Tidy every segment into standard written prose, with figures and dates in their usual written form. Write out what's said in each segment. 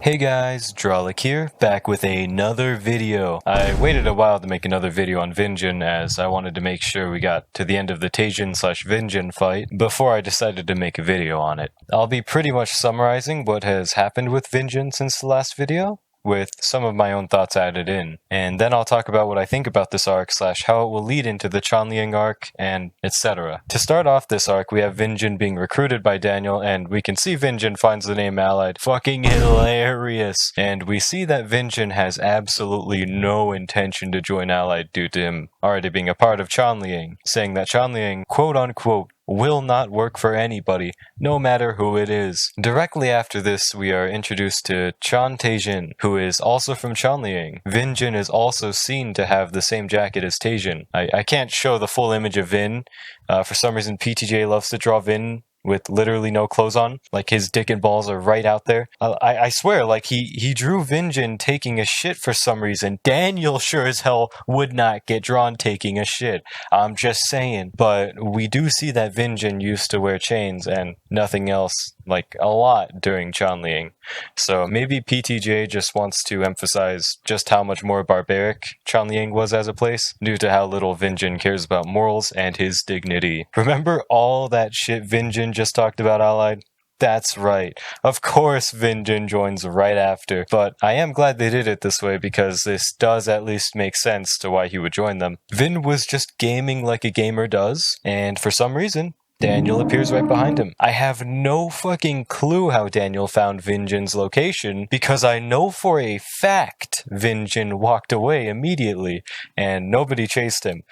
Hey guys, Drawlick here, back with another video. I waited a while to make another video on Vin Jin as I wanted to make sure we got to the end of the Taejin/Vin Jin fight before I decided to make a video on it. I'll be pretty much summarizing what has happened with Vin Jin since the last video, with some of my own thoughts added in. And then I'll talk about what I think about this arc / how it will lead into the Chanliang arc and etc. To start off this arc, we have Vin Jin being recruited by Daniel, and we can see Vin Jin finds the name Allied. Fucking hilarious! And we see that Vin Jin has absolutely no intention to join Allied due to him already being a part of Chanliang, saying that Chanliang, quote unquote, will not work for anybody, no matter who it is. Directly after this, we are introduced to Chan Taejin, who is also from Chanliang. Vin Jin is also seen to have the same jacket as Taejin. I can't show the full image of Vin. For some reason, PTJ loves to draw Vin with literally no clothes on. Like, his dick and balls are right out there. I swear, like, he drew Vin Jin taking a shit for some reason. Daniel sure as hell would not get drawn taking a shit. I'm just saying. But we do see that Vin Jin used to wear chains and nothing else, like, a lot during Chanliang. So maybe PTJ just wants to emphasize just how much more barbaric Chanliang was as a place, due to how little Vin Jin cares about morals and his dignity. Remember all that shit Vin Jin just talked about Allied? That's right. Of course Vin Jin joins right after, but I am glad they did it this way because this does at least make sense to why he would join them. Vin was just gaming like a gamer does, and for some reason, Daniel appears right behind him. I have no fucking clue how Daniel found Vin Jin's location, because I know for a fact Vin Jin walked away immediately, and nobody chased him.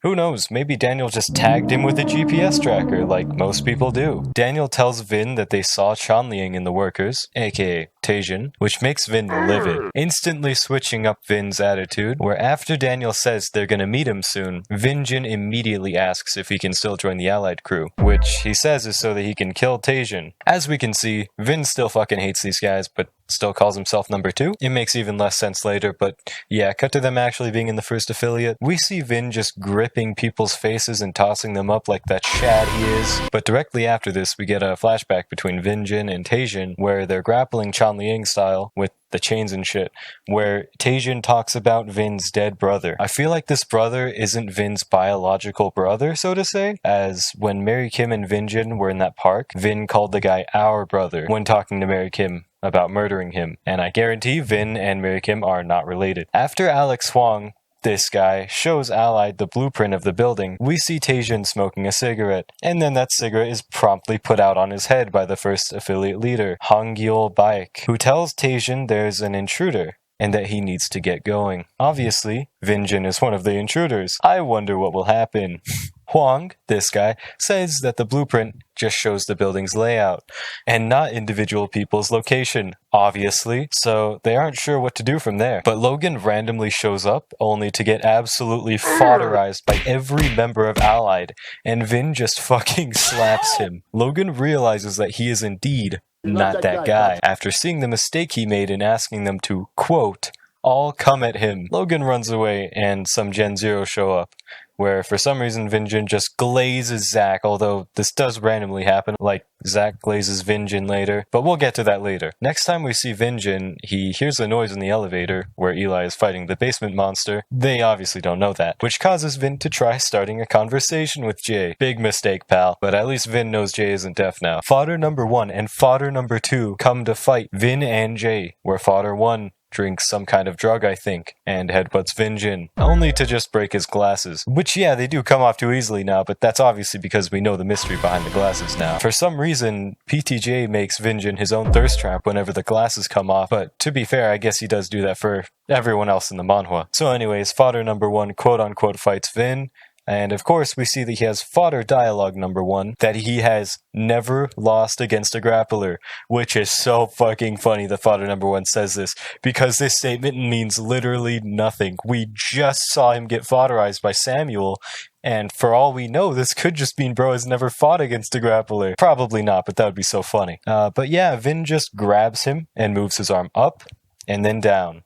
Who knows, maybe Daniel just tagged him with a GPS tracker, like most people do. Daniel tells Vin that they saw Chanliang in the workers, aka Taejin, which makes Vin livid, instantly switching up Vin's attitude, where after Daniel says they're gonna meet him soon, Vin Jin immediately asks if he can still join the Allied crew, which he says is so that he can kill Taejin. As we can see, Vin still fucking hates these guys, but still calls himself number 2. It makes even less sense later, but yeah, cut to them actually being in the first affiliate. We see Vin just gripping people's faces and tossing them up like that Chad he is. But directly after this, we get a flashback between Vin Jin and Taejin, where they're grappling Chanliang style with the chains and shit, where Taejin talks about Vin's dead brother. I feel like this brother isn't Vin's biological brother, so to say, as when Mary Kim and Vin Jin were in that park, Vin called the guy our brother when talking to Mary Kim about murdering him, and I guarantee Vin and Mary Kim are not related. After Alex Huang, this guy, shows Allied the blueprint of the building, we see Taejin smoking a cigarette, and then that cigarette is promptly put out on his head by the first affiliate leader, Hangyeol Baek, who tells Taejin there's an intruder and that he needs to get going. Obviously, Vin Jin is one of the intruders. I wonder what will happen. Huang, this guy, says that the blueprint just shows the building's layout, and not individual people's location, obviously, so they aren't sure what to do from there. But Logan randomly shows up, only to get absolutely fodderized by every member of Allied, and Vin just fucking slaps him. Logan realizes that he is indeed not that guy, after seeing the mistake he made in asking them to, quote, all come at him. Logan runs away, and some Gen Zero show up, where for some reason Vin Jin just glazes Zack, although this does randomly happen, like Zack glazes Vin Jin later, but we'll get to that later. Next time we see Vin Jin, he hears a noise in the elevator, where Eli is fighting the basement monster. They obviously don't know that, which causes Vin to try starting a conversation with Jay. Big mistake, pal, but at least Vin knows Jay isn't deaf now. Fodder number 1 and fodder number 2 come to fight Vin and Jay, where fodder 1 drinks some kind of drug, I think, and headbutts Vin Jin, only to just break his glasses. Which, yeah, they do come off too easily now, but that's obviously because we know the mystery behind the glasses now. For some reason, PTJ makes Vin Jin his own thirst trap whenever the glasses come off, but to be fair, I guess he does do that for everyone else in the manhwa. So anyways, fodder number 1 quote-unquote fights Vin, and of course, we see that he has fodder dialogue number 1, that he has never lost against a grappler, which is so fucking funny that fodder number 1 says this, because this statement means literally nothing. We just saw him get fodderized by Samuel, and for all we know, this could just mean bro has never fought against a grappler. Probably not, but that would be so funny. But yeah, Vin just grabs him and moves his arm up, and then down.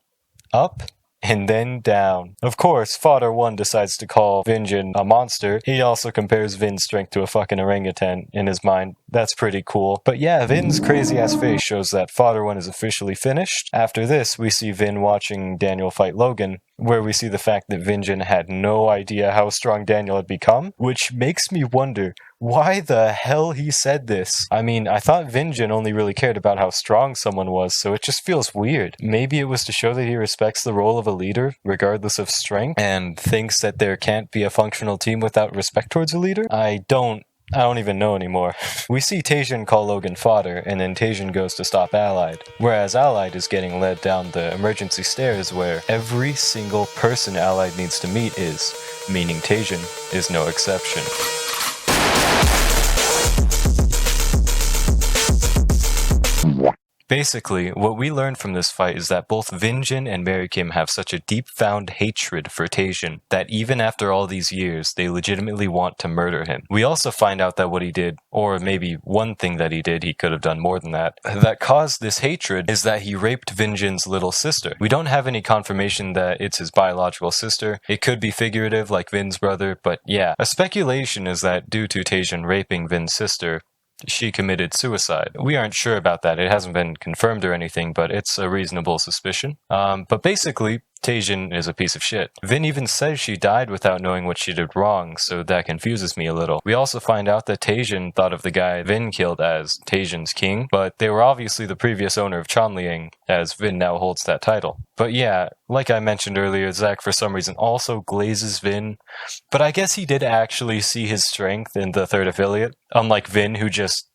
Up, and then down. Of course, Fodder 1 decides to call Vin Jin a monster. He also compares Vin's strength to a fucking orangutan in his mind. That's pretty cool. But yeah, Vin's crazy ass face shows that Fodder 1 is officially finished. After this, we see Vin watching Daniel fight Logan, where we see the fact that Vin Jin had no idea how strong Daniel had become, which makes me wonder why the hell he said this. I mean, I thought Vin Jin only really cared about how strong someone was, so it just feels weird. Maybe it was to show that he respects the role of a leader, regardless of strength, and thinks that there can't be a functional team without respect towards a leader? I don't even know anymore. We see Taejin call Logan fodder, and then Taejin goes to stop Allied, whereas Allied is getting led down the emergency stairs where every single person Allied needs to meet is, meaning Taejin is no exception. Basically, what we learned from this fight is that both Vin Jin and Mary Kim have such a deep-found hatred for Taejin that even after all these years, they legitimately want to murder him. We also find out that what he did, or maybe one thing that he did, he could have done more than that caused this hatred is that he raped Vin Jin's little sister. We don't have any confirmation that it's his biological sister. It could be figurative like Vin's brother, but yeah. A speculation is that due to Taejin raping Vin's sister, she committed suicide. We aren't sure about that. It hasn't been confirmed or anything, but it's a reasonable suspicion. But basically, Taejin is a piece of shit. Vin even says she died without knowing what she did wrong, so that confuses me a little. We also find out that Taejin thought of the guy Vin killed as Taejin's king, but they were obviously the previous owner of Chanliang, as Vin now holds that title. But yeah, like I mentioned earlier, Zack for some reason also glazes Vin, but I guess he did actually see his strength in the third affiliate, unlike Vin who just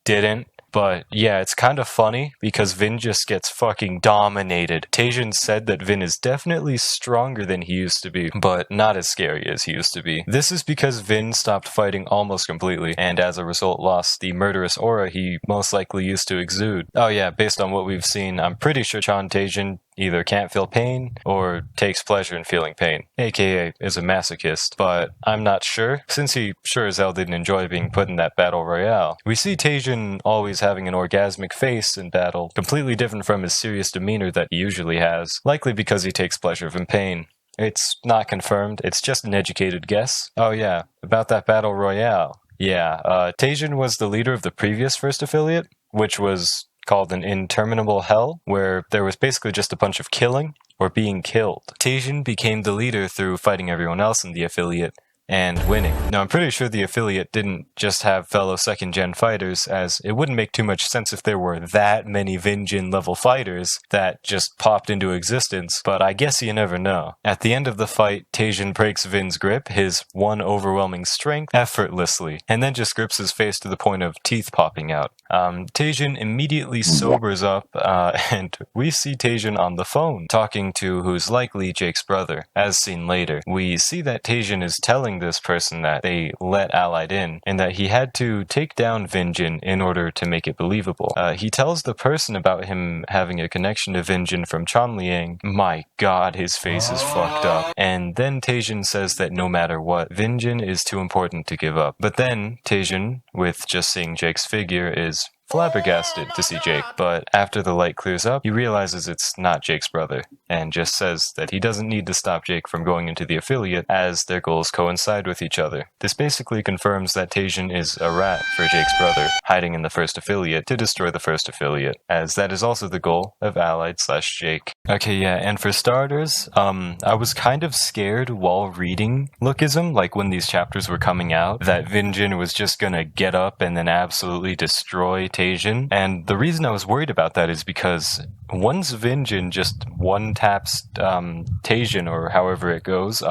didn't. But yeah, it's kind of funny because Vin just gets fucking dominated. Taejin said that Vin is definitely stronger than he used to be, but not as scary as he used to be. This is because Vin stopped fighting almost completely, and as a result lost the murderous aura he most likely used to exude. Oh yeah, based on what we've seen, I'm pretty sure Taejin either can't feel pain or takes pleasure in feeling pain, aka is a masochist, but I'm not sure, since he sure as hell didn't enjoy being put in that battle royale. We see Taejin always having an orgasmic face in battle, completely different from his serious demeanor that he usually has, likely because he takes pleasure from pain. It's not confirmed, it's just an educated guess. Oh yeah, about that battle royale. Yeah, Taejin was the leader of the previous first affiliate, which was called an interminable hell, where there was basically just a bunch of killing or being killed. Taejin became the leader through fighting everyone else in the affiliate and winning. Now, I'm pretty sure the affiliate didn't just have fellow second-gen fighters, as it wouldn't make too much sense if there were that many Vin Jin level fighters that just popped into existence, but I guess you never know. At the end of the fight, Taejin breaks Vin's grip, his one overwhelming strength, effortlessly, and then just grips his face to the point of teeth popping out. Taejin immediately sobers up, and we see Taejin on the phone, talking to who's likely Jake's brother. As seen later, we see that Taejin is telling this person that they let Allied in, and that he had to take down Vin Jin in order to make it believable. He tells the person about him having a connection to Vin Jin from Chanliang. My god, his face is fucked up. And then Taejin says that no matter what, Vin Jin is too important to give up. But then Taejin, with just seeing Jake's figure, is flabbergasted to see Jake, but after the light clears up, he realizes it's not Jake's brother, and just says that he doesn't need to stop Jake from going into the affiliate, as their goals coincide with each other. This basically confirms that Taejin is a rat for Jake's brother, hiding in the first affiliate to destroy the first affiliate, as that is also the goal of Allied/Jake. Okay, yeah, and for starters, I was kind of scared while reading Lookism, like when these chapters were coming out, that Vin Jin was just gonna get up and then absolutely destroy Taejin. And the reason I was worried about that is because once Vin Jin just one-taps Taejin, or however it goes,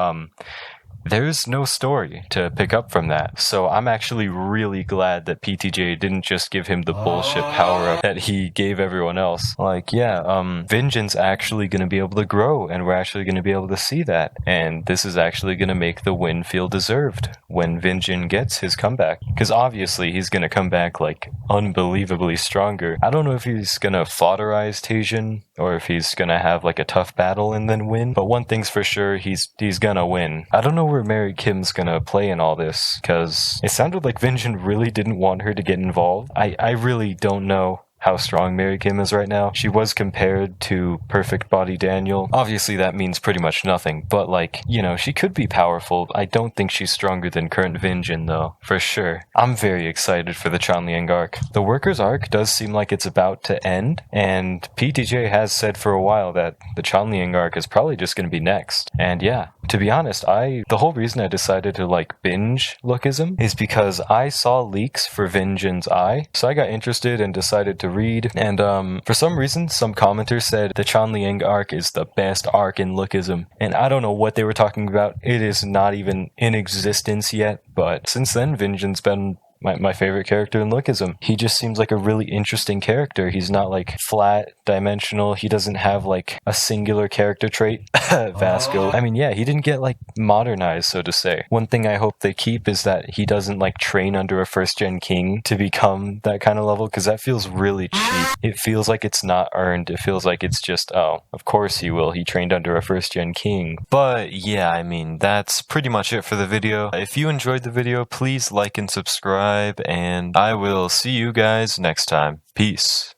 there's no story to pick up from that. So I'm actually really glad that PTJ didn't just give him the bullshit power-up that he gave everyone else. Like, yeah, Vin Jin's actually going to be able to grow, and we're actually going to be able to see that. And this is actually going to make the win feel deserved when Vin Jin gets his comeback. Because obviously he's going to come back, like, unbelievably stronger. I don't know if he's going to fodderize Taejin, or if he's going to have, like, a tough battle and then win. But one thing's for sure, he's going to win. I don't know where Mary Kim's gonna play in all this, because it sounded like Vin Jin really didn't want her to get involved. I really don't know how strong Mary Kim is right now. She was compared to Perfect Body Daniel. Obviously that means pretty much nothing, but like, you know, she could be powerful. I don't think she's stronger than current Vin Jin though, for sure. I'm very excited for the Chanliang arc. The Workers arc does seem like it's about to end, and PTJ has said for a while that the Chanliang arc is probably just going to be next. And yeah, to be honest, the whole reason I decided to like binge Lookism is because I saw leaks for Vin Jin's eye, so I got interested and decided to read, and for some reason some commenters said the Chanliang arc is the best arc in Lookism, and I don't know what they were talking about. It is not even in existence yet, but since then Vin Jin's been my favorite character in Lookism. He just seems like a really interesting character. He's not like flat dimensional. He doesn't have like a singular character trait. Vasco. I mean, yeah, he didn't get like modernized, so to say. One thing I hope they keep is that he doesn't like train under a first gen king to become that kind of level, because that feels really cheap. It feels like it's not earned. It feels like it's just, oh, of course he will. He trained under a first gen king. But yeah, I mean, that's pretty much it for the video. If you enjoyed the video, please like and subscribe, and I will see you guys next time. Peace.